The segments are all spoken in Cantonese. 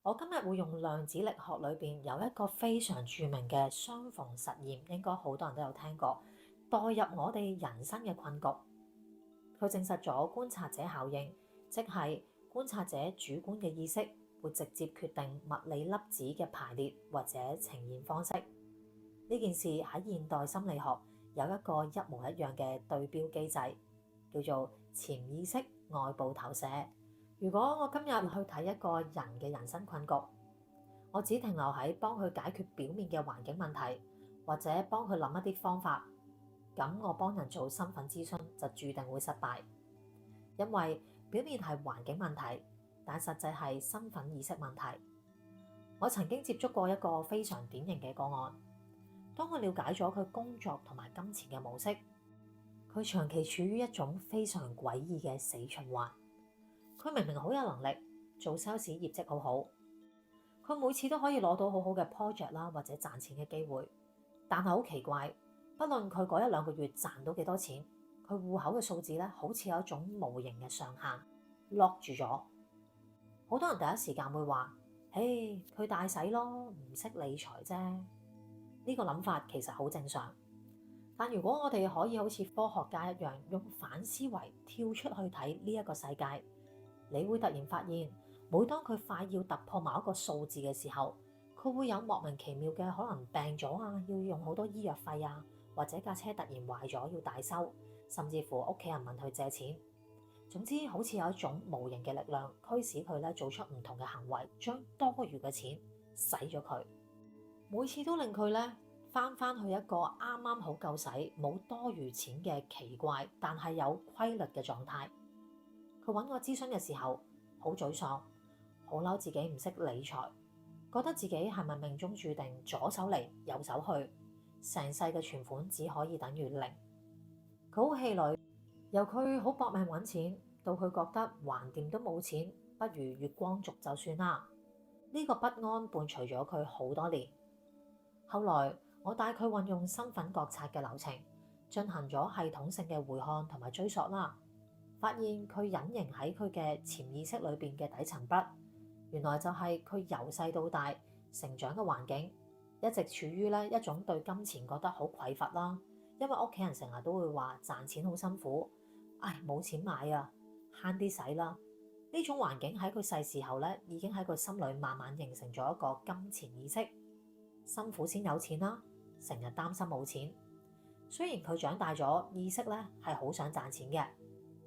我今日會用量子力學裏邊有一個非常著名嘅雙縫實驗，應該好多人都有聽過，代入我哋人生嘅困局。佢證實咗觀察者效應，即係觀察者主觀嘅意識會直接決定物理粒子嘅排列或者呈現方式。呢件事喺現代心理學有一個一模一樣嘅對標機制，叫做潛意識外部投射。如果我今日去睇一個人嘅人生困局，我只停留喺幫佢解決表面嘅環境問題，或者幫佢諗一啲方法，咁我幫人做身份諮詢就注定會失敗，因為表面係環境問題，但實際係身份意識問題。我曾經接觸過一個非常典型嘅個案，當我了解咗佢工作同埋金錢嘅模式，佢長期處於一種非常詭異嘅死循環。佢明明好有能力，做 sales 業績好好，佢每次都可以攞到好好嘅 project 啦，或者賺錢嘅機會。但係好奇怪，不論佢嗰一兩個月賺到幾多錢，佢戶口嘅數字咧，好似有一種無形嘅上限 lock 住咗。好多人第一時間會話：嘿，佢大使咯，唔識理財啫。呢個諗法其實好正常。但如果我哋可以好似科學家一樣，用反思維跳出去睇呢一個世界，你會突然發現，每當佢快要突破某一個數字嘅時候，佢會有莫名其妙嘅可能病咗啊，要用好多醫藥費啊，或者架車突然壞咗要大修，甚至乎屋企人問佢借錢。總之，好似有一種無形嘅力量驅使佢咧做出唔同嘅行為，將多餘嘅錢使咗佢，每次都令佢咧翻去一個啱啱好夠使，冇多餘錢嘅奇怪但係有規律嘅狀態。佢揾我諮詢嘅時候，好沮喪，好嬲自己唔識理財，覺得自己係咪命中注定左手嚟右手去，成世嘅存款只可以等於零。佢好氣餒，由佢好搏命揾錢，到佢覺得橫掂都冇錢，不如月光族就算啦。呢個不安伴隨咗佢好多年。後來我帶佢運用身份覺察嘅流程，進行咗系統性嘅回看同埋追溯啦。發現佢隱形喺佢嘅潛意識裏邊嘅底層筆，原來就係佢由細到大成長嘅環境，一直處於咧一種對金錢覺得好匱乏啦。因為屋企人成日都會話賺錢好辛苦，唉，冇錢買啊，慳啲使啦。呢種環境喺佢細時候咧，已經喺佢心裏慢慢形成咗一個金錢意識，辛苦先有錢啦，成日擔心冇錢。雖然佢長大咗，意識咧係好想賺錢嘅。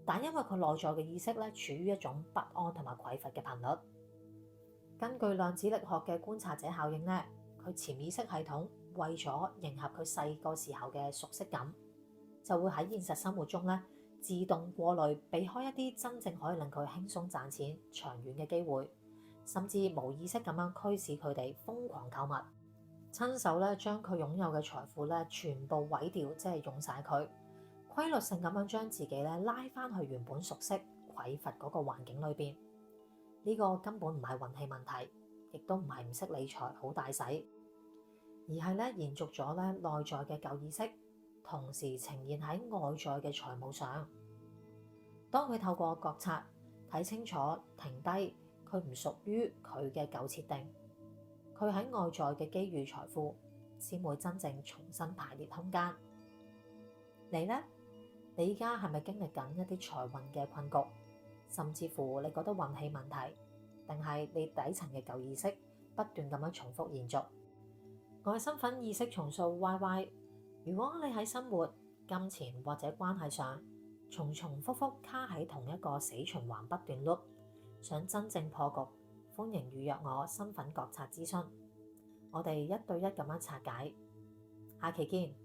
但因為佢內在嘅意識咧，處於一種不安同埋匱乏嘅頻率。根據量子力學嘅觀察者效應咧，佢潛意識系統為咗迎合佢細個時候嘅熟悉感，就會喺現實生活中咧自動過濾，避開一啲真正可以令佢輕鬆賺錢、長遠嘅機會，甚至無意識咁樣驅使佢哋瘋狂購物，親手咧將佢擁有嘅財富咧全部毀掉，即係用晒佢。規律性咁樣將自己咧拉翻去原本熟悉匱乏嗰個環境裏邊，呢個根本唔係運氣問題，亦都唔係唔識理財好大使，而係咧延續咗咧內在嘅舊意識，同時呈現喺外在嘅財務上。當佢透過覺察睇清楚，停低佢唔屬於佢嘅舊設定，佢喺外在嘅機遇財富先會真正重新排列空間。你呢？你而家係咪經歷緊一啲財運嘅困局，甚至乎你覺得運氣問題，定係你底層嘅舊意識不斷咁樣重複延續？我係身份意識重塑 YY。如果你喺生活、金錢或者關係上重複複卡喺同一個死循環不斷碌，想真正破局，歡迎預約我身份覺察諮詢，我哋一對一咁樣拆解。下期見。